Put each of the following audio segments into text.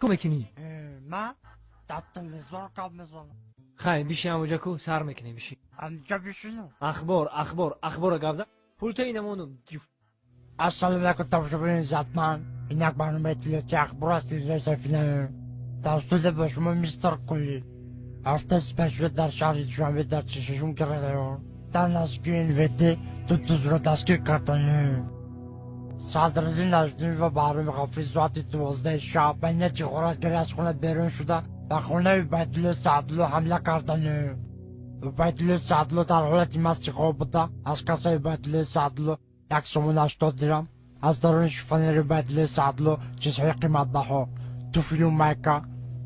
میکنی؟ من در تلویزیون کار میزنم. خیلی بیشی همونجا کو سر میکنی بیشی. همونجا بشینم. اخبار گفت. پولت اینمونم. السلام علیکم تماشاگران عزتمند. اینک برنامه تلویزیونی اخبار است رسانه‌ای توسط به شما میستر کلی. هفته سپشل در شهر دوشنبه در چشمون گرفته در نزدیکی NVD دو را دستگیر کردند. صدراعظم نجمی و برنامه غفری ساعت 12 شب به نیت غارتگری از خانه بیرون شده و خانه عبیدالله سعدلو حمله کردند. عبیدالله سعدلو در حالت مست خواب بوده. از کاسه عبیدالله سعدلو 180 درم، از درون شیفانیر عبیدالله سعدلو چیزهای قیمت بها، تو فیلم میکا،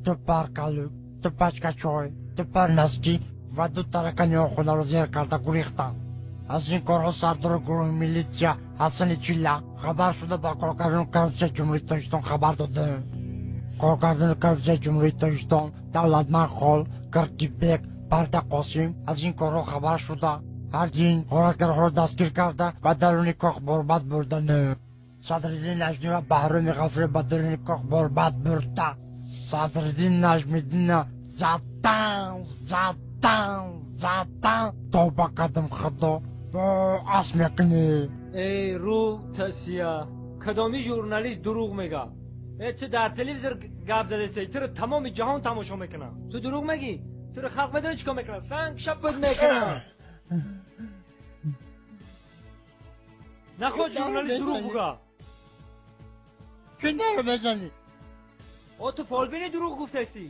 تو پرکالو، تو پچکا چای، تو پرنسکی و دو ترکانی خونه را زیر کرده گریختند. از این کارها سردار گروه میلیسیا حسن چیلا خبر شده با کارگردان کربسه جمهوری تاجیکستان خبر داده. کارگردان کربسه جمهوری تاجیکستان دولتمند خال کرکیبک پرده قاسم از این کارها خبر شده. هرچین غارتگرها را دستگیر کرده و درون کاخ برباد بردن. صدراعظم نجمی و بهرام غفری به درون کاخ برباد برده. صدراعظم نجمیدین زدن تا با قدم خدا با اس میکنی. ای رو تسیا کدامی ژورنالیست دروغ میگه؟ تو در تلویزیون گپ زده استی تو رو تمام جهان تماشا میکنه. تو دروغ میگی؟ تو رو خلق بدونه چیکار میکنه؟ سنگ شپت میکنه. نخود ژورنالیست دروغ بگه. چه نرو بزنی؟ تو فالبینی دروغ گفته استی.